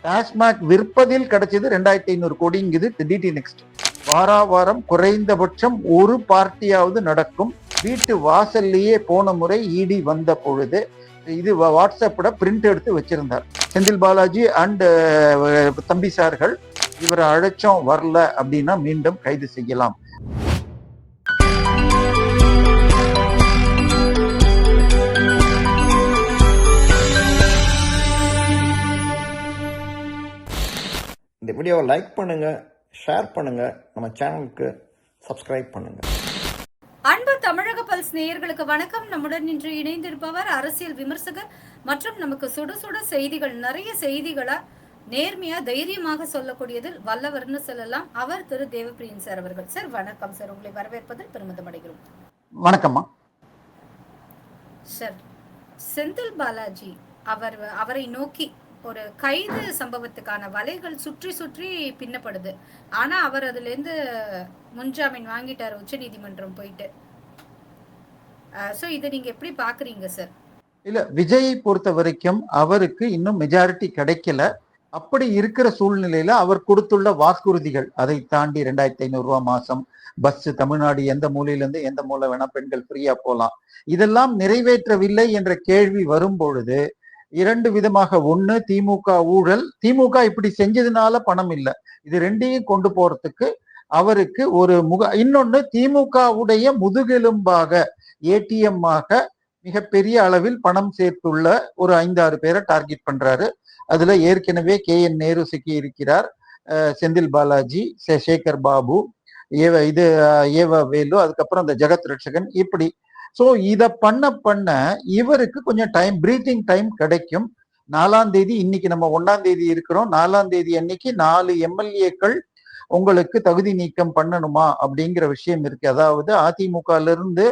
டாஸ்மாக் விற்பதில் கிடைச்சது 2500 கோடிங்குது DD next. வாரம் குறைந்தபட்சம் ஒரு பார்ட்டியாவது நடக்கும். வீட்டு வாசல்லையே போன முறை இடி வந்த பொழுது இது வாட்ஸ்அப்ல பிரிண்ட் எடுத்து வச்சிருந்தார் செந்தில் பாலாஜி அண்ட் தம்பி சார்கள். இவரை அழைச்சோம் வரல அப்படின்னா மீண்டும் கைது செய்யலாம். இந்த வீடியோவை லைக் பண்ணுங்க, ஷேர் பண்ணுங்க, நம்ம சேனலுக்கு சப்ஸ்கிரைப் பண்ணுங்க. அன்பு தமிழக பல்ஸ் நேயர்களுக்கு வணக்கம். நம்முடன் இன்று இணைந்திருப்பவர் அரசியல் விமர்சகர் மற்றும் நமக்கு சுட சுட செய்திகள், நிறைய செய்திகளை நேர்மையா தைரியமாக சொல்லக்கூடியதில் வல்லவர்னு சொல்லலாம். அவர் திரு தேவப்பிரியன் சார் அவர்கள். சார் வணக்கம் சார், உங்களை வரவேற்பதில் பெருமிதம் அடைகிறோம். வணக்கம்மா. சார், செந்தில் பாலாஜி அவரை நோக்கி ஒரு கைது சம்பவத்துக்கான வலைகள் சுற்றி சுற்றி பின்னப்படுது. ஆனா அவர் அதுல இருந்து முன்ஜாமீன் வாங்கிட்டாரு உச்ச நீதிமன்றம் போயிட்டு. சோ இதை நீங்க எப்படி பாக்குறீங்க சார்? இல்ல, விஜயை பொறுத்த வரைக்கும் அவருக்கு இன்னும் மெஜாரிட்டி கிடைக்கல. அப்படி இருக்கிற சூழ்நிலையில அவர் கொடுத்துள்ள வாக்குறுதிகள், அதை தாண்டி 2500 ரூபாய் மாசம், பஸ், தமிழ்நாடு எந்த மூலையிலிருந்து எந்த மூலை வேணா பெண்கள் ஃப்ரீயா போலாம், இதெல்லாம் நிறைவேற்றவில்லை என்ற கேள்வி வரும் பொழுது இரண்டு விதமாக, ஒண்ணு திமுக ஊழல், திமுக இப்படி செஞ்சதுனால பணம் இல்லை, இது ரெண்டையும் கொண்டு போறதுக்கு அவருக்கு ஒரு இன்னொன்னு திமுகவுடைய முதுகெலும்பாக ஏடிஎம் ஆக மிகப்பெரிய அளவில் பணம் சேர்த்துள்ள ஒரு 5-6 பேரை டார்கெட் பண்றாரு. அதுல ஏற்கனவே KN நேரு சிக்கி இருக்கிறார், செந்தில் பாலாஜி, சேகர் பாபு, ஏவ வேலு, அதுக்கப்புறம் அந்த ஜெகத் ரட்சகன், இப்படி. சோ இத பண்ண இவருக்கு கொஞ்சம் டைம், பிரீத்திங் டைம் கிடைக்கும். 4ஆம் தேதி, இன்னைக்கு நம்ம 1ஆம் தேதி இருக்கிறோம், 4ஆம் தேதி அன்னைக்கு 4 MLAக்கள் உங்களுக்கு தகுதி நீக்கம் பண்ணணுமா அப்படிங்கிற விஷயம் இருக்கு. அதாவது அதிமுகல இருந்து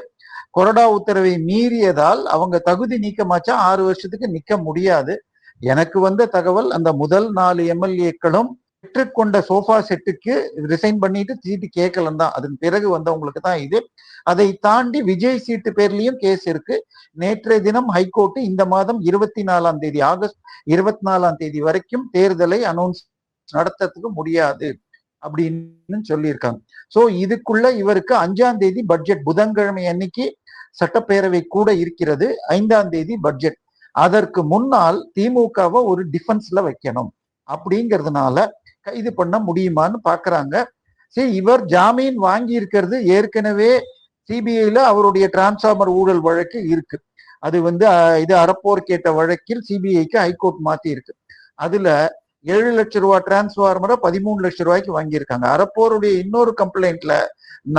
கொறடா உத்தரவை மீறியதால் அவங்க தகுதி நீக்கமாச்சா 6 வருஷத்துக்கு நிக்க முடியாது. எனக்கு வந்த தகவல், அந்த முதல் 4 MLAக்களும் பெற்றுக்கொண்ட சோஃபா செட்டுக்கு ரிசைன் பண்ணிட்டு சீட்டு கேட்கலாம் தான். அதன் பிறகு வந்தவங்களுக்கு தான் இது. அதை தாண்டி விஜய் சீட்டு பேர்லயும் கேஸ் இருக்கு. நேற்றைய தினம் ஹைகோர்ட் இந்த மாதம் 24ஆம் தேதி, ஆகஸ்ட் 24ஆம் தேதி வரைக்கும் தேர்தலை அனௌன்ஸ் நடத்துறதுக்கு முடியாது அப்படின்னு சொல்லியிருக்காங்க. சோ இதுக்குள்ள இவருக்கு 5ஆம் தேதி பட்ஜெட், புதன்கிழமை அன்னைக்கு சட்டப்பேரவை கூட இருக்கிறது, 5ஆம் தேதி பட்ஜெட். அதற்கு முன்னால் திமுகவை ஒரு டிஃபென்ஸ்ல வைக்கணும் அப்படிங்கிறதுனால கைது பண்ண முடியுமான்னு பாக்குறாங்க. சரி, இவர் ஜாமீன் வாங்கி இருக்கிறது ஏற்கனவே சிபிஐல அவருடைய டிரான்ஸ்பார்மர் ஊழல் வழக்கு இருக்கு. அது இது அறப்போர் கேட்ட வழக்கில் சிபிஐக்கு ஹைகோர்ட் மாத்தி இருக்கு. அதுல 7 லட்சம் ரூபாய் டிரான்ஸ்பார்மரை 13 லட்சம் ரூபாய்க்கு வாங்கியிருக்காங்க. அறப்போருடைய இன்னொரு கம்ப்ளைண்ட்ல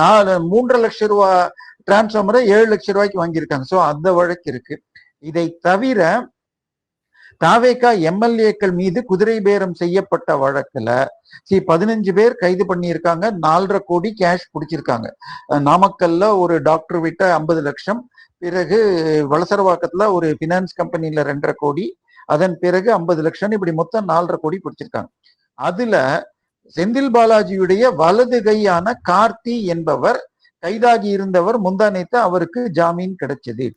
3.5 லட்சம் ரூபாய் டிரான்ஸ்பார்மரை 7 லட்சம் ரூபாய்க்கு வாங்கியிருக்காங்க. சோ அந்த வழக்கு இருக்கு. இதை தவிர தாவேகா MLAக்கள் மீது குதிரை பேரம் செய்யப்பட்ட வழக்குல 15 பேர் கைது பண்ணியிருக்காங்க. 4.5 கோடி கேஷ் பிடிச்சிருக்காங்க. நாமக்கல்ல ஒரு டாக்டர் விட்ட 50 லட்சம், பிறகு வளசரவாக்கத்துல ஒரு பினான்ஸ் கம்பெனில 2.5 கோடி, அதன் பிறகு 50 லட்சம், இப்படி மொத்தம் 4.5 கோடி பிடிச்சிருக்காங்க. அதுல செந்தில் பாலாஜியுடைய வலது கையான கார்த்தி என்பவர் கைதாகி இருந்தவர். முந்தா நேத்து அவருக்கு ஜாமீன் கிடைச்சது.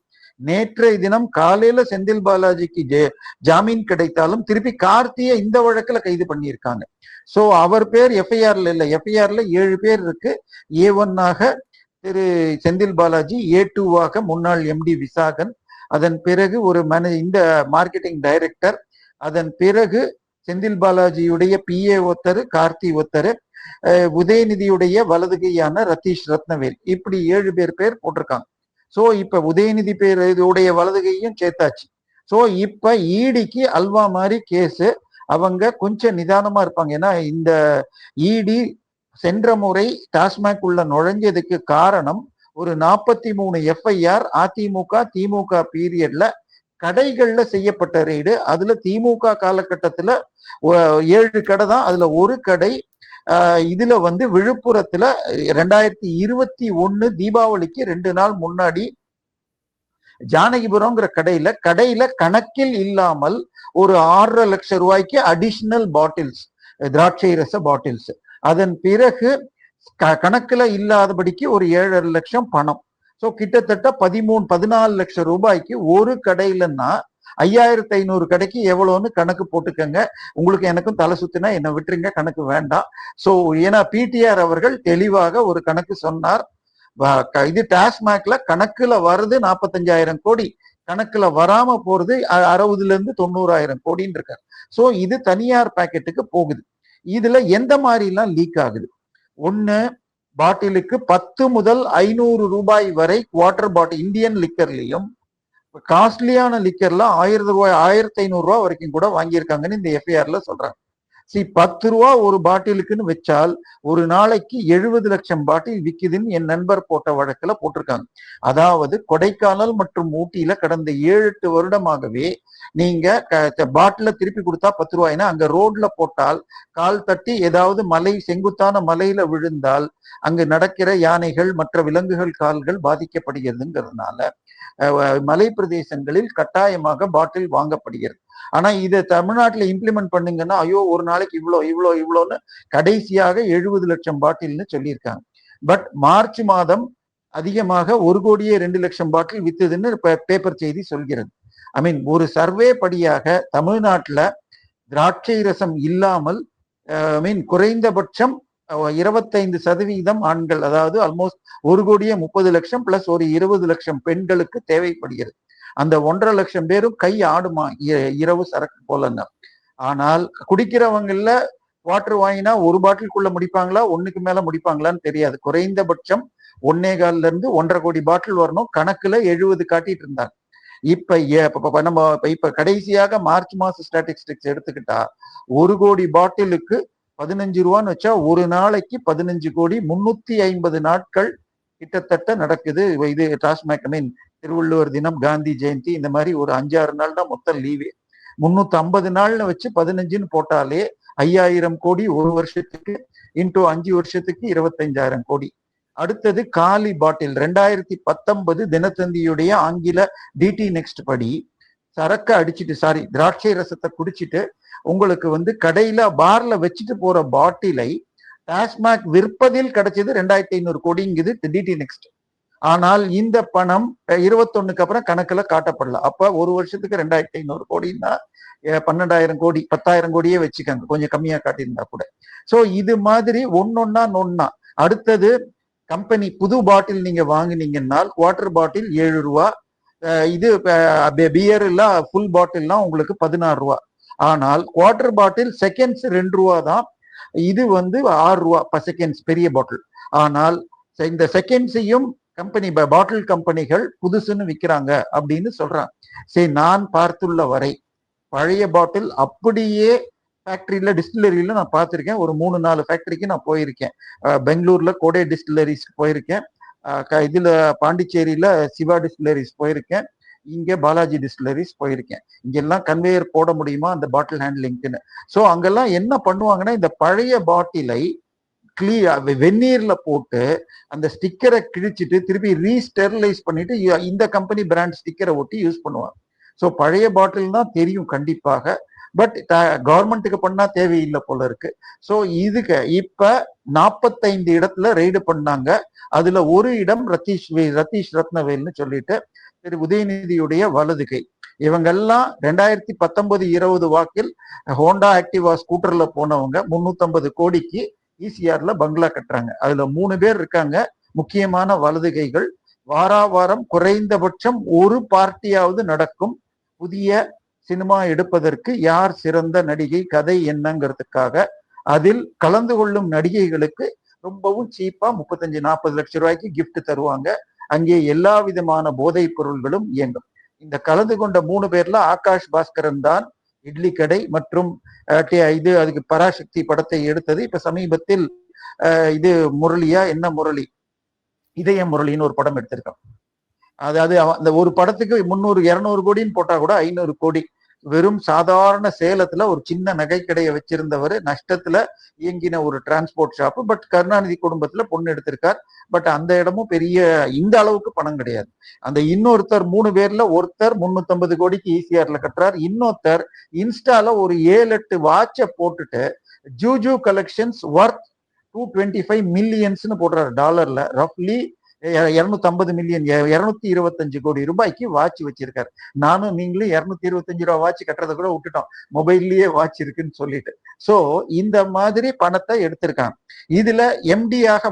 நேற்றைய தினம் காலையில செந்தில் பாலாஜிக்கு ஜாமீன் கிடைத்தாலும் திருப்பி கார்த்தியை இந்த வழக்குல கைது பண்ணியிருக்காங்க. சோ அவர் பேர் எஃப்ஐஆர்ல இல்ல, எஃப்ஐஆர்ல 7 பேர் இருக்கு. A1 திரு செந்தில் பாலாஜி, A2 முன்னாள் MD விசாகன், அதன் பிறகு ஒரு இந்த மார்க்கெட்டிங் டைரக்டர், அதன் பிறகு செந்தில் பாலாஜியுடைய PA ஒருத்தர், கார்த்தி ஒருத்தர், உதயநிதியுடைய வலதுகையான ரதீஷ் ரத்னவேல், இப்படி 7 பேர் போட்டிருக்காங்க. சோ இப்ப உதயநிதி பேர் இதோடைய வலதுகையும் சேர்த்தாச்சு. சோ இப்ப ஈடிக்கு அல்வா மாதிரி கேஸ். அவங்க கொஞ்சம் நிதானமா இருப்பாங்க. ஏன்னா இந்த ஈடி சென்ற முறை டாஸ்மாக் உள்ள நுழைஞ்சதுக்கு காரணம் ஒரு 43 FIR அதிமுக திமுக பீரியட்ல கடைகள்ல செய்யப்பட்ட ரெய்டு. அதுல திமுக காலகட்டத்துல 7 கடை தான், அதுல ஒரு கடை இதுல விழுப்புரத்துல 2021 தீபாவளிக்கு 2 நாள் முன்னாடி ஜானகிபுரம்ங்கிற கடையில கணக்கில் இல்லாமல் ஒரு 6.5 லட்சம் ரூபாய்க்கு அடிஷனல் பாட்டில்ஸ், திராட்சை ரச பாட்டில்ஸ், அதன் பிறகு கணக்குல இல்லாதபடிக்கு ஒரு 7.5 லட்சம் பணம். சோ கிட்டத்தட்ட 14 லட்சம் ரூபாய்க்கு ஒரு கடையிலன்னா 5500 கடைக்கு எவ்வளவுன்னு கணக்கு போட்டுக்கங்க. உங்களுக்கு எனக்கும் தலை சுத்தினா என்ன விட்டுருங்க, கணக்கு வேண்டாம். சோ ஏன்னா பிடிஆர் அவர்கள் தெளிவாக ஒரு கணக்கு சொன்னார். இது டாஸ்மாக்ல கணக்குல வருது 45,000 கோடி, கணக்குல வராம போறது 60,000-90,000 கோடின்னு இருக்காரு. சோ இது தனியார் பாக்கெட்டுக்கு போகுது. இதுல எந்த மாதிரி எல்லாம் லீக் ஆகுது? ஒண்ணு, பாட்டிலுக்கு 10 முதல் 500 ரூபாய் வரை வாட்டர் பாட்டில் இந்தியன் லிக்கர்லயும், காஸ்ட்லியான லிக்கர்ல 1000 ரூபாய் 1500 ரூபாய் வரைக்கும் கூட வாங்கியிருக்காங்கன்னு இந்த எஃப்ஐஆர்ல சொல்றாங்க. 10 ரூபா ஒரு பாட்டிலுக்குன்னு வச்சால் ஒரு நாளைக்கு 70 லட்சம் பாட்டில் விக்குதுன்னு என் நண்பர் போட்ட வழக்குல போட்டிருக்காங்க. அதாவது கொடைக்கானல் மற்றும் ஊட்டியில கடந்த 7-8 வருடமாகவே நீங்க பாட்டில திருப்பி கொடுத்தா 10 ரூபாய்னா அங்க ரோட்ல போட்டால் கால் தட்டி ஏதாவது மலை செங்குத்தான மலையில விழுந்தால் அங்கு நடக்கிற யானைகள் மற்ற விலங்குகள் கால்கள் பாதிக்கப்படுகிறதுங்கிறதுனால மலை பிரதேசங்களில் கட்டாயமாக பாட்டில் வாங்கப்படுகிறது. ஆனா இதை தமிழ்நாட்டுல இம்ப்ளிமெண்ட் பண்ணுங்கன்னா ஐயோ ஒரு நாளைக்கு இவ்வளோன்னு கடைசியாக 70 லட்சம் பாட்டில்னு சொல்லியிருக்காங்க. பட் மார்ச் மாதம் அதிகமாக 1,02,00,000 பாட்டில் வித்துதுன்னு பேப்பர் செய்தி சொல்கிறது. ஐ மீன் ஒரு சர்வே படியாக தமிழ்நாட்டுல திராட்சை ரசம் இல்லாமல் குறைந்தபட்சம் 25% ஆண்கள், அதாவது ஆல்மோஸ்ட் 1,30,00,000 பிளஸ் ஒரு 20 லட்சம் பெண்களுக்கு தேவைப்படுகிறது. அந்த 1.5 லட்சம் பேரும் கை ஆடுமா இரவு சரக்கு போலன்னா. ஆனால் குடிக்கிறவங்கல வாட்டர் வாங்கினா ஒரு பாட்டிலுக்குள்ள முடிப்பாங்களா, ஒண்ணுக்கு மேல முடிப்பாங்களான்னு தெரியாது. குறைந்தபட்சம் 1.25 இருந்து 1.5 கோடி பாட்டில் வரணும். கணக்குல 70 காட்டிட்டு இருந்தாங்க. இப்ப கடைசியாக மார்ச் மாச ஸ்டாட்டிஸ்டிக்ஸ் எடுத்துக்கிட்டா 1 கோடி பாட்டிலுக்கு 15 ரூபான்னு வச்சா ஒரு நாளைக்கு 15 கோடி 350 நாட்கள் கிட்டத்தட்ட நடக்குது. இது டாஸ்மாக் திருவள்ளுவர் தினம், காந்தி ஜெயந்தி, இந்த மாதிரி ஒரு 5-6 நாள் தான் மொத்தம் லீவே. 350 நாள்னு வச்சு 15ன்னு போட்டாலே 5000 கோடி ஒரு வருஷத்துக்கு, இன்டூ 5 வருஷத்துக்கு 25,000 கோடி. அடுத்தது காலி பாட்டில். 2019 தினத்தந்தியுடைய ஆங்கில டிடி நெக்ஸ்ட் படி சரக்கு அடிச்சுட்டு திராட்சை ரசத்தை குடிச்சிட்டு உங்களுக்கு கடையில பார்ல வச்சுட்டு போற பாட்டிலை டாஸ்மாக் விற்பதில் கிடைச்சது 2,500 கோடிங்குது டிடி நெக்ஸ்ட். ஆனால் இந்த பணம் 21க்கு அப்புறம் கணக்குல காட்டப்படல. அப்ப ஒரு வருஷத்துக்கு 2,500 கோடின்னா 12,000 கோடி 10,000 கோடியே வச்சுக்காங்க, கொஞ்சம் கம்மியா காட்டியிருந்தா கூட. சோ இது மாதிரி ஒன்னொன்னா. அடுத்தது கம்பெனி புது பாட்டில் நீங்க வாங்கினீங்கன்னா குவார்டர் பாட்டில் 7 ரூபா, இது பியர் இல்ல ஃபுல் பாட்டில்லாம் உங்களுக்கு 16 ரூபா. ஆனால் குவார்டர் பாட்டில் செகண்ட்ஸ் 2 ரூபா தான். இது 6 ரூபா செகண்ட்ஸ் பெரிய பாட்டில். ஆனால் இந்த செகண்ட்ஸையும் கம்பெனி பாட்டில் கம்பெனிகள் புதுசுன்னு விற்கிறாங்க அப்படின்னு சொல்றாங்க. சரி, நான் பார்த்துள்ள வரை பழைய பாட்டில் அப்படியே ஃபேக்டரியில டிஸ்டிலரியில நான் பார்த்துருக்கேன். ஒரு 3-4 ஃபேக்டரிக்கு நான் போயிருக்கேன். பெங்களூர்ல கோடே டிஸ்டிலரிஸ் போயிருக்கேன். இதுல பாண்டிச்சேரியில சிவா டிஸ்டிலரிஸ் போயிருக்கேன். இங்க பாலாஜி டிஸ்டிலரிஸ் போயிருக்கேன். இங்கெல்லாம் கன்வேயர் போட முடியுமா அந்த பாட்டில் ஹேண்ட்லிங்க்குன்னு. ஸோ அங்கெல்லாம் என்ன பண்ணுவாங்கன்னா இந்த பழைய பாட்டிலை வெந்நீர்ல போட்டு அந்த ஸ்டிக்கரை கிழிச்சிட்டு திருப்பி ரீஸ்டெர்லைஸ் பண்ணிட்டு இந்த கம்பெனி பிராண்ட் ஸ்டிக்கரை ஒட்டி யூஸ் பண்ணுவாங்க. ஸோ பழைய பாட்டில் தான் தெரியும் கண்டிப்பாக. பட் கவர்மெண்ட்டுக்கு பண்ணா தேவையில்லை போல இருக்கு. ஸோ இதுக்கு இப்ப 45 இடத்துல ரெய்டு பண்ணாங்க. அதுல ஒரு இடம் ரத்தீஷ் ரத்னவேல்னு சொல்லிட்டு திரு உதயநிதியுடைய வலதுகை. இவங்கெல்லாம் 2019-20 வாக்கில் ஹோண்டா ஆக்டிவா ஸ்கூட்டர்ல போனவங்க 350 கோடிக்கு ஈசிஆர்ல பங்களா கட்டுறாங்க. அதுல 3 பேர் இருக்காங்க முக்கியமான வலதுகைகள். வாரம் குறைந்தபட்சம் ஒரு பார்ட்டியாவது நடக்கும். புதிய சினிமா எடுப்பதற்கு யார் சிறந்த நடிகை, கதை என்னங்கிறதுக்காக அதில் கலந்து கொள்ளும் நடிகைகளுக்கு ரொம்பவும் சீப்பா 35-40 லட்சம் ரூபாய்க்கு கிஃப்ட் தருவாங்க. அங்கே எல்லா விதமான போதைப் பொருள்களும் இயங்கும். இந்த கலந்து கொண்ட 3 பேர்ல ஆகாஷ் பாஸ்கரன் தான் இட்லி கடை மற்றும் இது அதுக்கு பராசக்தி படத்தை எடுத்தது. இப்ப சமீபத்தில் இது முரளியா என்ன முரளி, இதய முரளின்னு ஒரு படம் எடுத்திருக்கான். அதாவது அந்த ஒரு படத்துக்கு 300-200 கோடின்னு போட்டா கூட 500 கோடி. வெறும் சாதாரண சேலத்துல ஒரு சின்ன நகைக்கடையை வச்சிருந்தவர் நஷ்டத்துல இயங்கின ஒரு டிரான்ஸ்போர்ட் ஷாப்பு. பட் கருணாநிதி குடும்பத்துல பொண்ணு எடுத்திருக்கார். பட் அந்த இடமும் பெரிய இந்த அளவுக்கு பணம் கிடையாது. அந்த இன்னொருத்தர் 3 பேர்ல ஒருத்தர் 350 கோடிக்கு ஈசிஆர்ல கட்டுறார். இன்னொருத்தர் இன்ஸ்டால ஒரு 7-8 வாட்சை போட்டுட்டு ஜூஜு கலெக்ஷன்ஸ் ஒர்த் $225 மில்லியன்ஸ்னு போடுறாரு டாலர்ல. ரஃப்லி 250 மில்லியன் 225 கோடி ரூபாய்க்கு வாட்ச் வச்சிருக்காரு. நானும் நீங்களும் 225 ரூபாய் வாட்ச் கட்டுறதை கூட விட்டுட்டோம், மொபைல்லயே வாட்ச் இருக்குன்னு சொல்லிட்டு. சோ இந்த மாதிரி பணத்தை எடுத்திருக்காங்க. இதுல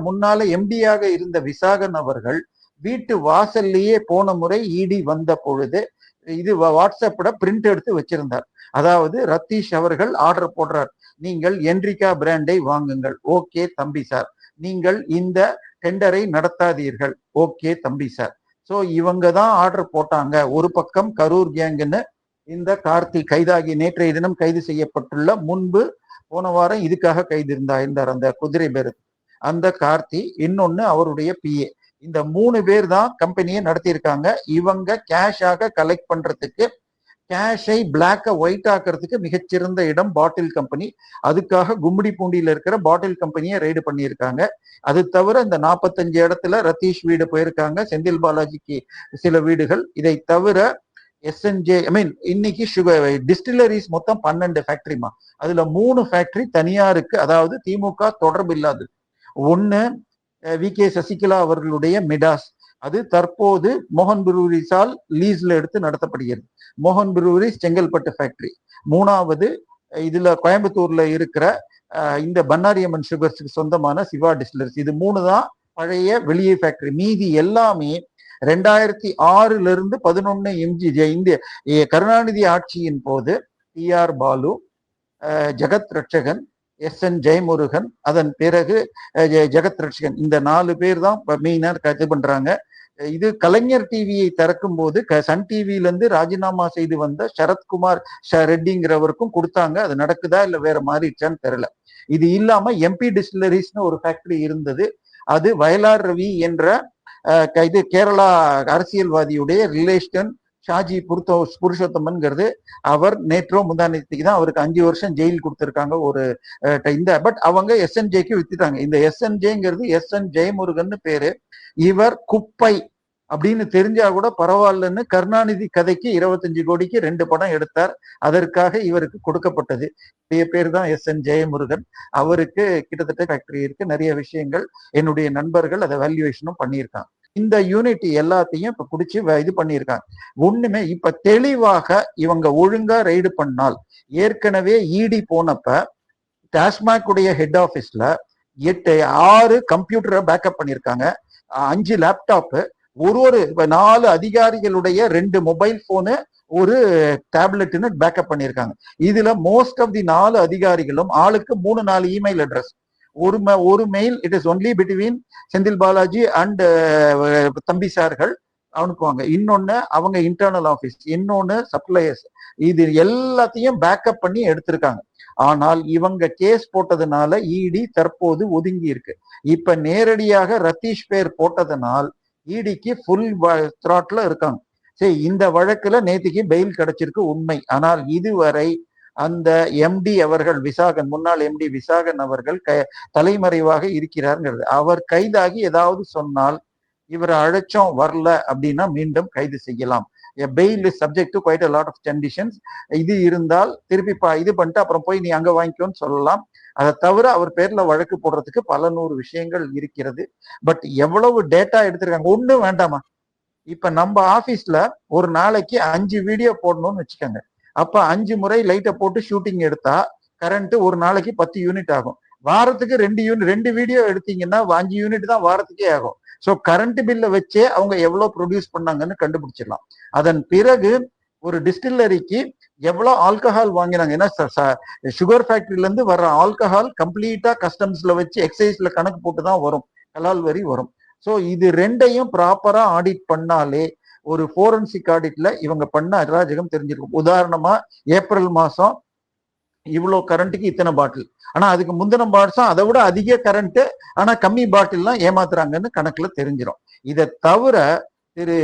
முன்னால எம்டியாக இருந்த விசாகன் அவர்கள் வீட்டு வாசல்லையே போன முறை இடி வந்த பொழுது இது வாட்ஸ்அப்ல பிரிண்ட் எடுத்து வச்சிருந்தார். அதாவது ரத்தீஷ் அவர்கள் ஆர்டர் போடுறார், நீங்கள் என்ரிகா பிராண்டை வாங்குங்கள். ஓகே தம்பி சார். நீங்கள் இந்த டெண்டரை நடத்தாதீர்கள். ஓகே தம்பி சார். சோ இவங்க தான் ஆர்டர் போட்டாங்க. ஒரு பக்கம் கரூர் கேங்குன்னு இந்த கார்த்தி கைதாகி நேற்றைய தினம் கைது செய்யப்பட்டுள்ள, முன்பு போன வாரம் இதுக்காக கைது இருந்தார் அந்த குதிரை பேரு அந்த கார்த்தி, இன்னொன்னு அவருடைய பிஏ. இந்த 3 பேர் தான் கம்பெனியை நடத்தியிருக்காங்க. இவங்க கேஷாக கலெக்ட் பண்றதுக்கு, கேஷை பிளாக்க ஒயிட் ஆக்குறதுக்கு மிகச்சிறந்த இடம் பாட்டில் கம்பெனி. அதுக்காக கும்மிடி பூண்டியில இருக்கிற பாட்டில் கம்பெனியை ரெய்டு பண்ணியிருக்காங்க. அது தவிர இந்த 45 இடத்துல ரத்தீஷ் வீடு போயிருக்காங்க, செந்தில் பாலாஜிக்கு சில வீடுகள். இதை தவிர எஸ்என்ஜே இன்னைக்கு சுகர் டிஸ்டிலரிஸ் மொத்தம் 12 ஃபேக்டரிமா. அதுல 3 ஃபேக்டரி தனியாருக்கு, அதாவது திமுக தொடர்பு இல்லாது. ஒன்னு வி.கே. சசிகலா அவர்களுடைய மிடாஸ், அது தற்போது மோகன் பிரூரிஸால் லீஸ்ல எடுத்து நடத்தப்படுகிறது. மோகன் பிரூரிஸ் செங்கல்பட்டு ஃபேக்டரி. 3வது இதுல கோயம்புத்தூர்ல இருக்கிற இந்த பன்னாரியம்மன் சுகர்ஸுக்கு சொந்தமான சிவா டிஸ்டிலரிஸ். இது 3 தான் பழைய வெளியே ஃபேக்டரி. மீதி எல்லாமே 2006 இருந்து 11 எம்ஜி இந்த கருணாநிதி ஆட்சியின் போது டி.ஆர். பாலு, ஜெகத் ரட்சகன், எஸ்.என். ஜெயமுருகன், அதன் பிறகு ஜெகத் ரட்சகன், இந்த 4 பேர் தான் மெயினா இது பண்றாங்க. இது கலைஞர் டிவியை திறக்கும் போது சன் டிவில இருந்து ராஜினாமா செய்து வந்த சரத்குமார் ரெட்டிங்கிறவருக்கும் கொடுத்தாங்க. அது நடக்குதா இல்ல வேற மாறிடுச்சான்னு தெரியல. இது இல்லாம எம்பி டிஸ்டிலரிஸ்னு ஒரு ஃபேக்டரி இருந்தது. அது வயலார் ரவி என்ற இது கேரளா அரசியல்வாதியுடைய ரிலேஷன் ஷாஜி புருஷோத்தமன்கிறது. அவர் நேற்றோ முந்தானத்துக்கு தான் அவருக்கு 5 வருஷம் ஜெயில் கொடுத்திருக்காங்க ஒரு பட் அவங்க எஸ்என்ஜேக்கு வித்துட்டாங்க. இந்த எஸ்என்ஜேங்கிறது எஸ்.என். ஜெயமுருகன் பேரு. இவர் குப்பை அப்படின்னு தெரிஞ்சா கூட பரவாயில்லன்னு கருணாநிதி கதைக்கு 25 கோடிக்கு 2 படம் எடுத்தார். அதற்காக இவருக்கு கொடுக்கப்பட்டது. பேர் தான் எஸ்.என். ஜெயமுருகன். அவருக்கு கிட்டத்தட்ட ஃபேக்டரி இருக்கு, நிறைய விஷயங்கள். என்னுடைய நண்பர்கள் அதை வேல்யூவேஷனும் பண்ணியிருக்காங்க. இந்த யூனிட் எல்லாத்தையும் இப்ப பிடிச்சி இது பண்ணியிருக்காங்க. ஒண்ணுமே இப்ப தெளிவாக இவங்க ஒழுங்கா ரெய்டு பண்ணால், ஏற்கனவே இடி போனப்ப டாஸ்மாக் உடைய ஹெட் ஆபீஸ்ல 6 கம்ப்யூட்டரை பேக்கப் பண்ணியிருக்காங்க, 5 லேப்டாப், ஒரு 4 அதிகாரிகளுடைய 2 மொபைல் போனு, ஒரு டேப்லெட்னு பேக்கப் பண்ணியிருக்காங்க. இதுல மோஸ்ட் ஆஃப் தி 4 அதிகாரிகளும் ஆளுக்கு 3-4 இமெயில் அட்ரஸ். ஒரு mail it is only between Senthil Balaji and தம்பி சார்கள் அனுப்புவாங்க. இன்னொன்னு அவங்க இன்டர்னல் ஆபீஸ், இன்னொன்னு சப்ளையர்ஸ். இது எல்லாத்தையும் பேக்கப் பண்ணி எடுத்திருக்காங்க. ஆனால் இவங்க கேஸ் போட்டதுனால இடி தற்போது ஒதுங்கி இருக்கு. இப்ப நேரடியாக ரத்தீஷ் பேர் போட்டதனால் இடிக்கு ஃபுல் த்ராட்ல இருக்காங்க. சரி, இந்த வழக்குல நேத்திக்கு பெயில் கிடைச்சிருக்கு உண்மை. ஆனால் இதுவரை அந்த எம்டி அவர்கள் விசாகன், முன்னாள் எம்டி விசாகன் அவர்கள் தலைமறைவாக இருக்கிறார்ங்கிறது. அவர் கைதாகி ஏதாவது சொன்னால், இவரை அழைச்சோம் வரல அப்படின்னா மீண்டும் கைது செய்யலாம். Bail is subject to quite a lot of conditions. இது இருந்தால் திருப்பி இது பண்ணிட்டு அப்புறம் போய் நீ அங்க வாங்கிக்கோன்னு சொல்லலாம். அதை தவிர அவர் பேர்ல வழக்கு போடுறதுக்கு பல 100 விஷயங்கள் இருக்கிறது. பட் எவ்வளவு டேட்டா எடுத்திருக்காங்க ஒண்ணும் வேண்டாமா. இப்ப நம்ம ஆபீஸ்ல ஒரு நாளைக்கு 5 வீடியோ போடணும்னு வச்சுக்கோங்க. அப்ப 5 முறை லைட்டை போட்டு ஷூட்டிங் எடுத்தா கரண்ட் ஒரு நாளைக்கு 10 யூனிட் ஆகும். வாரத்துக்கு 2 வீடியோ எடுத்தீங்கன்னா 5 யூனிட் தான் வாரத்துக்கே ஆகும். ஸோ கரண்ட் பில்ல வச்சே அவங்க எவ்வளவு ப்ரொடியூஸ் பண்ணாங்கன்னு கண்டுபிடிச்சிடலாம். அதன் பிறகு ஒரு டிஸ்டில்லரிக்கு எவ்வளவு ஆல்கஹால் வாங்கினாங்க. ஏன்னா சுகர் ஃபேக்டரியில இருந்து வர்ற ஆல்கஹால் கம்ப்ளீட்டா கஸ்டம்ஸ்ல வச்சு எக்ஸைஸ்ல கணக்கு போட்டு தான் வரும், கலால் வரி வரும். ஸோ இது 2ஐயும் ப்ராப்பரா ஆடிட் பண்ணாலே ஒரு ஃபோரன்சிக் ஆடிட்ல இவங்க பண்ண அராஜகம் தெரிஞ்சிருக்கும். உதாரணமா ஏப்ரல் மாசம் இவ்வளவு கரண்ட்டுக்கு இத்தனை பாட்டில், ஆனா அதுக்கு முந்தின மாசம் அதை விட அதிக கரண்ட், ஆனா கம்மி பாட்டில்லாம் ஏமாத்துறாங்கன்னு கணக்குல தெரிஞ்சிடும். இதை தவிர திரு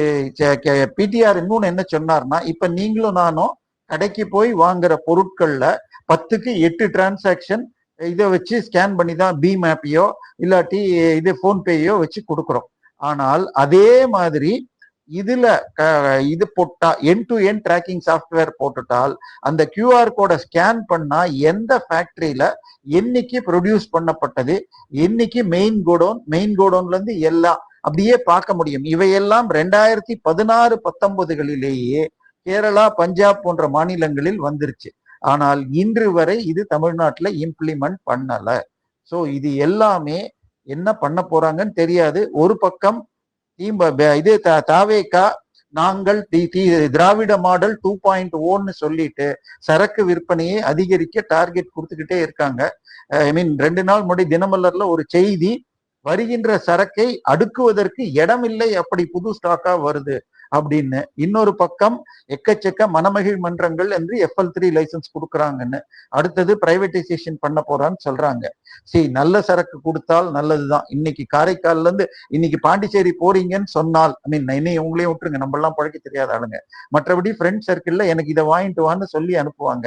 பிடிஆர் இன்னொன்னு என்ன சொன்னார்னா, இப்ப நீங்களும் நானும் கடைக்கு போய் வாங்குற பொருட்கள்ல 10க்கு 8 டிரான்சாக்சன் இதை வச்சு ஸ்கேன் பண்ணி தான் பீம் ஆப்பையோ இல்லாட்டி இது போன்பேயோ வச்சு கொடுக்குறோம். ஆனால் அதே மாதிரி இதுல இது போட்டா end to end tracking software போட்டுட்டால் அந்த கியூஆர் கோடை ஸ்கேன் பண்ணா எந்த ஃபேக்டரியில என்னைக்கு ப்ரொடியூஸ் பண்ணப்பட்டது, என்னைக்கு மெயின் கோடவுன்ல இருந்து எல்லாம் அப்படியே பார்க்க முடியும். இவையெல்லாம் 2016-19களிலேயே கேரளா, பஞ்சாப் போன்ற மாநிலங்களில் வந்துருச்சு. ஆனால் இன்று வரை இது தமிழ்நாட்டுல இம்ப்ளிமெண்ட் பண்ணல. சோ இது எல்லாமே என்ன பண்ண போறாங்கன்னு தெரியாது. ஒரு பக்கம் இது தாவேகா நாங்கள் திராவிட மாடல் 2.0ன்னு சொல்லிட்டு சரக்கு விற்பனையை அதிகரிக்க டார்கெட் கொடுத்துக்கிட்டே இருக்காங்க. ஐ மீன் 2 நாள் முன்னாடி தினமலர்ல ஒரு செய்தி, வருகின்ற சரக்கை அடுக்குவதற்கு இடமில்லை, அப்படி புது ஸ்டாக்கா வருது அப்படின்னு. இன்னொரு பக்கம் எக்கச்சக்க மனமகிழ் மன்றங்கள் என்று FL3 லைசன்ஸ் கொடுக்குறாங்கன்னு, அடுத்தது பிரைவேட்டைசேஷன் பண்ண போறான்னு சொல்றாங்க. சரி, நல்ல சரக்கு கொடுத்தால் நல்லதுதான். இன்னைக்கு காரைக்கால்ல இருந்து இன்னைக்கு பாண்டிச்சேரி போறீங்கன்னு சொன்னால், ஐ மீன் இன்னைக்கு உங்களையும் விட்டுருங்க, நம்ம எல்லாம் பழக்க தெரியாத ஆளுங்க, மற்றபடி ஃப்ரெண்ட் சர்க்கிள்ல எனக்கு இதை வாங்கிட்டு வான்னு சொல்லி அனுப்புவாங்க.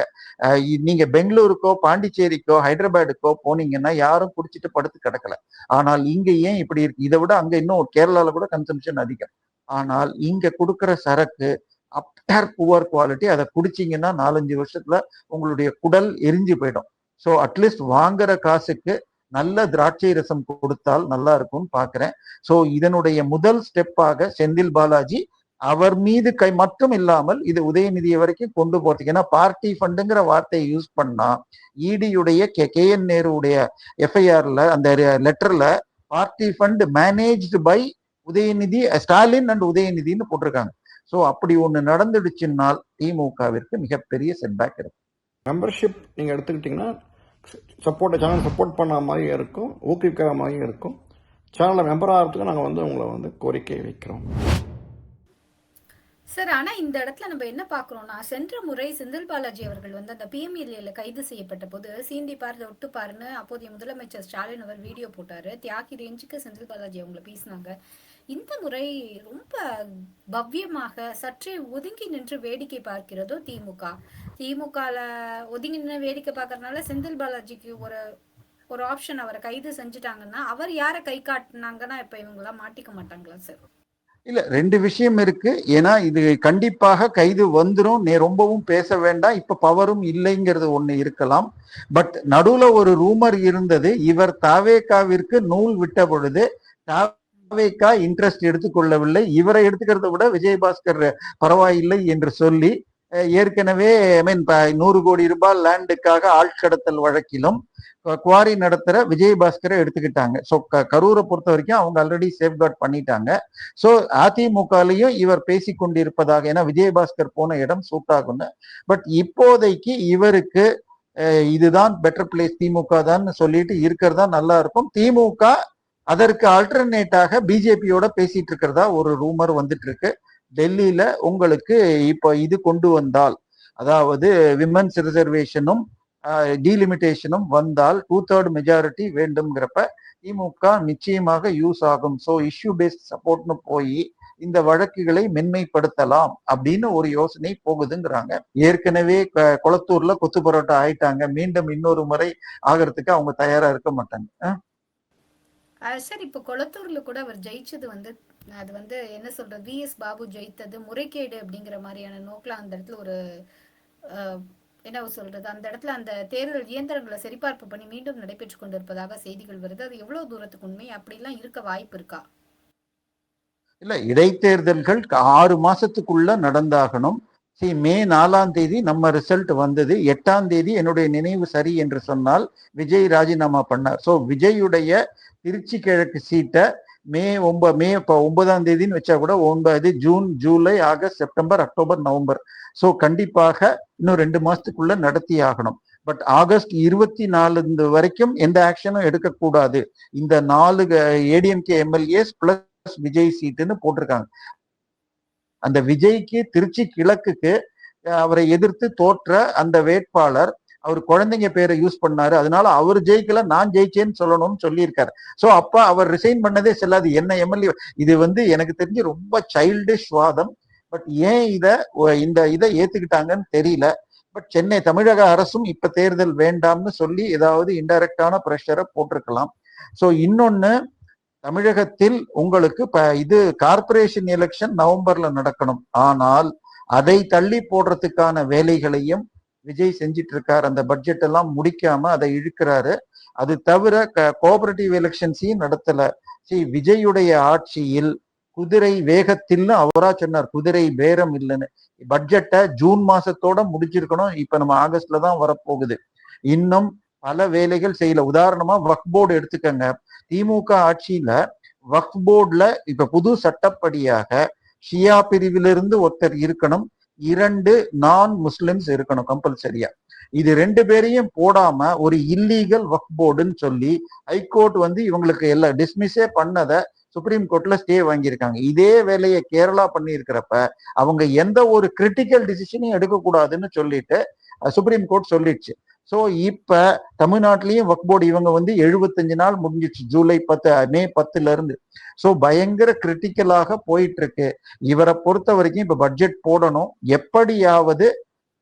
நீங்க பெங்களூருக்கோ பாண்டிச்சேரிக்கோ ஹைதராபாடுக்கோ போனீங்கன்னா யாரும் குடிச்சிட்டு படுத்து கிடக்கல. ஆனால் இங்க ஏன் இப்படி இருக்கு? இதை விட அங்க இன்னும் கேரளால கூட கன்சம்ஷன் அதிகம். ஆனால் இங்க கொடுக்கிற சரக்கு அப்டர் புவர் குவாலிட்டி. அதை குடிச்சிங்கன்னா 4-5 வருஷத்துல உங்களுடைய குடல் எரிஞ்சு போயிடும். ஸோ அட்லீஸ்ட் வாங்குற காசுக்கு நல்ல திராட்சை ரசம் கொடுத்தால் நல்லா இருக்கும்னு பாக்குறேன். ஸோ இதனுடைய முதல் ஸ்டெப்பாக செந்தில் பாலாஜி அவர் மீது கை மட்டும் இல்லாமல் இது உதயநிதியை வரைக்கும் கொண்டு போறதுக்கு, ஏன்னா பார்ட்டி ஃபண்டுங்கிற வார்த்தையை யூஸ் பண்ணா இடியுடைய KN நேருடைய FIRல அந்த லெட்டர்ல party fund managed by Udhayanidhi, Stalin and உதயநிதினு போட்டிருக்காங்க. ஸோ அப்படி ஒண்ணு நடந்துடுச்சுன்னால் திமுகவிற்கு மிகப்பெரிய செட்பேக் இருக்கும். மெம்பர்ஷிப் நீங்கள் எடுத்துக்கிட்டிங்கன்னா சேனல் சப்போர்ட் பண்ண மாதிரியும் இருக்கும், ஊக்குவிக்கிற மாதிரியும் இருக்கும். சேனலில் மெம்பர் ஆகிறதுக்கு நாங்கள் உங்களை கோரிக்கை வைக்கிறோம். சார், ஆனா இந்த இடத்துல நம்ம என்ன பாக்குறோம்னா, சென்ற முறை செந்தில் பாலாஜி அவர்கள் அந்த PMLA கைது செய்யப்பட்ட போது சீண்டி பாரு ஒட்டு பாருன்னு அப்போதைய முதலமைச்சர் ஸ்டாலின் அவர் வீடியோ போட்டாரு. தியாகி ரேஞ்சுக்கு செந்தில் பாலாஜி அவங்கள பேசினாங்க. இந்த முறை ரொம்ப பவ்யமாக சற்றே ஒதுங்கி நின்று வேடிக்கை பார்க்கிறதோ திமுகல ஒதுங்கி நின்று வேடிக்கை பார்க்கறதுனால செந்தில் பாலாஜிக்கு ஒரு ஆப்ஷன், அவரை கைது செஞ்சுட்டாங்கன்னா அவர் யாரை கை காட்டினாங்கன்னா இப்ப இவங்கெல்லாம் மாட்டிக்க மாட்டாங்களா சார்? இல்ல, 2 விஷயம் இருக்கு. ஏன்னா இது கண்டிப்பாக கைது வந்துரும், ரொம்பவும் பேச வேண்டாம், இப்ப பவரும் இல்லைங்கிறது ஒண்ணு இருக்கலாம். பட் நடுவுல ஒரு ரூமர் இருந்தது, இவர் தாவேகாவிற்கு நூல் விட்ட பொழுது தாவேகா இன்ட்ரெஸ்ட் எடுத்துக்கொள்ளவில்லை, இவரை எடுத்துக்கிறத விட விஜயபாஸ்கர் பரவாயில்லை என்று சொல்லி ஏற்கனவே 100 கோடி ரூபாய் லேண்டுக்காக ஆட்கடத்தல் வழக்கிலும் குவாரி நடத்துற விஜயபாஸ்கரை எடுத்துக்கிட்டாங்க. ஸோ கரூரை பொறுத்த வரைக்கும் அவங்க ஆல்ரெடி சேஃப்கார்ட் பண்ணிட்டாங்க. ஸோ அதிமுகலையும் இவர் பேசி கொண்டிருப்பதாக, ஏன்னா விஜயபாஸ்கர் போன இடம் சூட் ஆகும்னு. பட் இப்போதைக்கு இவருக்கு இதுதான் பெட்டர் பிளேஸ், திமுக தான் சொல்லிட்டு இருக்கிறதா நல்லா இருக்கும். திமுக அதற்கு ஆல்டர்னேட்டாக பிஜேபியோட பேசிட்டு இருக்கிறதா ஒரு ரூமர் வந்துட்டு இருக்கு. டெல்லியில உங்களுக்கு இப்போ இது கொண்டு வந்தால், அதாவது விமன்ஸ் ரிசர்வேஷனும் டீலிமிட்டேஷனும் வந்தால் 2/3 மெஜாரிட்டி வேண்டும்ங்கிறப்ப திமுக நிச்சயமாக யூஸ் ஆகும். ஸோ இஷ்யூ பேஸ்ட் சப்போர்ட்னு போய் இந்த வழக்குகளை மென்மைப்படுத்தலாம் அப்படின்னு ஒரு யோசனை போகுதுங்கிறாங்க. ஏற்கனவே கொளத்தூர்ல கொத்து பரோட்டா ஆயிட்டாங்க, மீண்டும் இன்னொரு முறை ஆகிறதுக்கு அவங்க தயாரா இருக்க மாட்டாங்க. சார், இப்ப கொளத்தூர்ல கூட அவர் ஜெயிச்சது அது என்ன சொல்றது, VS பாபு ஜெயித்தது முறைகேடு அப்படிங்கிற மாதிரியான நோக்கில அந்த இடத்துல ஒரு என்ன சொல்றது, அந்த இடத்துல அந்த தேர்தல் இயந்திரங்களை சரிபார்ப்பு பண்ணி மீண்டும் நடைபெற்று கொண்டிருப்பதாக செய்திகள் வருது. அது எவ்வளவு தூரத்துக்கு உண்மை, அப்படிலாம் இருக்க வாய்ப்பு இருக்கா? இல்ல, இடைத்தேர்தல்கள் 6 மாசத்துக்குள்ள நடந்தாகணும். மே 4ஆம் தேதி நம்ம ரிசல்ட் வந்தது. 8ஆம் தேதி என்னுடைய நினைவு சரி என்று சொன்னால் விஜய் ராஜினாமா பண்ணார். ஸோ விஜயுடைய திருச்சி கிழக்கு சீட்டை மே 9ஆம் தேதின்னு வச்சா கூட 9, June, July, August, September, October, November. So கண்டிப்பாக இன்னும் 2 மாசத்துக்குள்ள நடத்தி ஆகணும். பட் ஆகஸ்ட் 24 வரைக்கும் எந்த ஆக்ஷனும் எடுக்கக்கூடாது. இந்த 4 ADMK MLAs பிளஸ் விஜய் சீட்டுன்னு போட்டிருக்காங்க. அந்த விஜய்க்கு திருச்சி கிழக்குக்கு அவரை எதிர்த்து தோற்ற அந்த வேட்பாளர் அவர் குழந்தைங்க பேரை யூஸ் பண்ணாரு, அதனால அவர் ஜெயிக்கல, நான் ஜெயிச்சேன்னு சொல்லணும்னு சொல்லியிருக்காரு. ஸோ அப்ப அவர் ரிசைன் பண்ணதே செல்லாது. என்ன MLA இது எனக்கு தெரிஞ்சு ரொம்ப சைல்டிஷ் வாதம். பட் ஏன் இதை ஏத்துக்கிட்டாங்கன்னு தெரியல. பட் சென்னை தமிழக அரசும் இப்ப தேர்தல் வேண்டாம்னு சொல்லி ஏதாவது இன்டைரக்டான ப்ரெஷரை போட்டிருக்கலாம். ஸோ இன்னொன்னு, தமிழகத்தில் உங்களுக்கு இது கார்பரேஷன் எலெக்ஷன் நவம்பர்ல நடக்கணும். ஆனால் அதை தள்ளி போடுறதுக்கான வேலைகளையும் விஜய் செஞ்சிட்டு இருக்காரு. அந்த பட்ஜெட் எல்லாம் முடிக்காம அதை இழுக்கிறாரு. அது தவிர கோஆபரேட்டிவ் எலெக்ஷன்ஸையும் நடத்தல. விஜயுடைய ஆட்சியில் குதிரை வேகத்தில்னு அவரா சொன்னார், குதிரை பேரம் இல்லைன்னு. பட்ஜெட்டை ஜூன் மாசத்தோட முடிச்சிருக்கணும், இப்ப நம்ம ஆகஸ்ட்ல தான் வரப்போகுது. இன்னும் பல வேலைகள் செய்யல. உதாரணமா வக்ஃப் போர்டு எடுத்துக்கங்க. திமுக ஆட்சியில வக்ஃப் போர்டுல இப்ப புது சட்டப்படியாக ஷியா பிரிவிலிருந்து ஒருத்தர் இருக்கணும், 2 நான் முஸ்லிம்ஸ் இருக்கணும் கம்பல்சரியா. இது 2 பேரையும் போடாம ஒரு இல்லீகல் வக்ஃப் போர்டுன்னு சொல்லி ஹைகோர்ட் வந்து இவங்களுக்கு எல்லாம் டிஸ்மிஸே பண்ணத சுப்ரீம் கோர்ட்ல ஸ்டே வாங்கியிருக்காங்க. இதே வேலையை கேரளா பண்ணி இருக்கிறப்ப அவங்க எந்த ஒரு கிரிட்டிக்கல் டிசிஷனையும் எடுக்கக்கூடாதுன்னு சொல்லிட்டு சுப்ரீம் கோர்ட் சொல்லிடுச்சு. ஸோ இப்ப தமிழ்நாட்டிலையும் வக்ஃப் போர்டு இவங்க வந்து 75 நாள் முடிஞ்சிச்சு, ஜூலை 10 மே 10ல இருந்து. ஸோ பயங்கர கிரிட்டிக்கலாக போயிட்டு இருக்கு. இவரை பொறுத்த வரைக்கும் இப்ப பட்ஜெட் போடணும், எப்படியாவது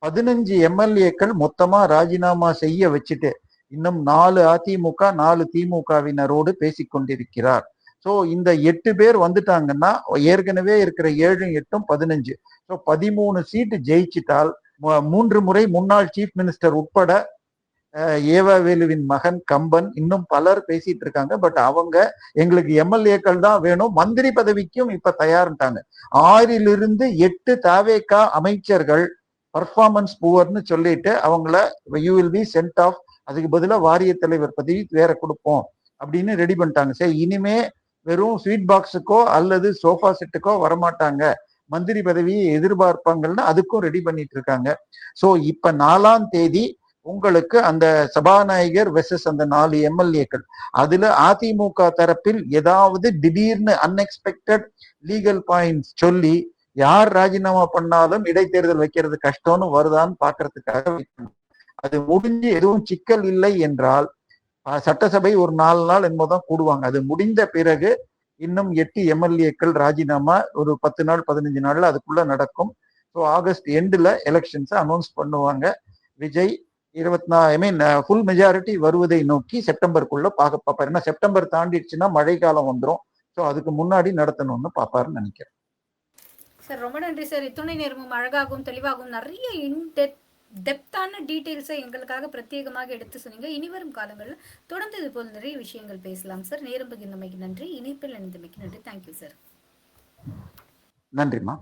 15 எம்எல்ஏக்கள் மொத்தமா ராஜினாமா செய்ய வச்சுட்டு இன்னும் 4 அதிமுக 4 திமுகவினரோடு பேசிக்கொண்டிருக்கிறார். ஸோ இந்த 8 பேர் வந்துட்டாங்கன்னா ஏற்கனவே இருக்கிற 7 8 15, ஸோ 13 சீட்டு ஜெயிச்சிட்டால் 3 முறை முன்னாள் சீஃப் மினிஸ்டர் உட்பட ஏவாவேலுவின் மகன் கம்பன் இன்னும் பலர் பேசிட்டு இருக்காங்க. பட் அவங்க எங்களுக்கு எம்எல்ஏக்கள் தான் வேணும், மந்திரி பதவிக்கும் இப்ப தயார்ட்டாங்க. 6 8 தாவேகா அமைச்சர்கள் பர்ஃபார்மன்ஸ் புவர்னு சொல்லிட்டு அவங்கள you will be sent off, அதுக்கு பதிலாக வாரிய தலைவர் பதவி வேற கொடுப்போம் அப்படின்னு ரெடி பண்ணிட்டாங்க. சரி, இனிமே வெறும் ஸ்வீட் பாக்ஸுக்கோ அல்லது சோஃபா செட்டுக்கோ வரமாட்டாங்க, மந்திரி பதவியை எதிர்பார்ப்பாங்கன்னு அதுக்கும் ரெடி பண்ணிட்டு இருக்காங்க. ஸோ இப்ப 4ஆம் தேதி உங்களுக்கு அந்த சபாநாயகர் வெர்சஸ் அந்த 4 எம்எல்ஏக்கள், அதுல அதிமுக தரப்பில் ஏதாவது திடீர்னு அன்எக்ஸ்பெக்டட் லீகல் பாயிண்ட்ஸ் சொல்லி யார் ராஜினாமா பண்ணாலும் இடைத்தேர்தல் வைக்கிறது கஷ்டம்னு வருதான்னு பாக்குறதுக்காக வைக்கணும். அது முடிஞ்சு எதுவும் சிக்கல் இல்லை என்றால் சட்டசபை ஒரு 4 நாள் என்னமோதான் கூடுவாங்க. அது முடிந்த பிறகு இன்னும் 8 எம்எல்ஏக்கள் ராஜினாமா ஒரு 10 நாள் 15 நாள்ல அதுக்குள்ள நடக்கும். ஸோ ஆகஸ்ட் எண்ட்ல எலெக்ஷன்ஸை அனௌன்ஸ் பண்ணுவாங்க. விஜய் 24 ஃபுல் மெஜாரிட்டி வருவதை நோக்கி செப்டம்பருக்குள்ள பார்ப்பாரு. ஏன்னா செப்டம்பர் தாண்டிடுச்சுன்னா மழை காலம் வந்துடும். ஸோ அதுக்கு முன்னாடி நடத்தணும்னு பார்ப்பாருன்னு நினைக்கிறேன். சார் ரொம்ப நன்றி சார். இத்துணை நேரமும் அழகாகவும் தெளிவாகவும் நிறைய டெப்தான டீட்டெயில்ஸை எங்களுக்காக பிரத்யேகமாக எடுத்து சொன்னீங்க. இனிவரும் காலங்களில் தொடர்ந்து இது போல் நிறைய விஷயங்கள் பேசலாம் சார். நேரம் பகிர்ந்தமைக்கு நன்றி, இணைப்பில் இணைந்தமைக்கு நன்றி. Thank you sir. நன்றிம்மா.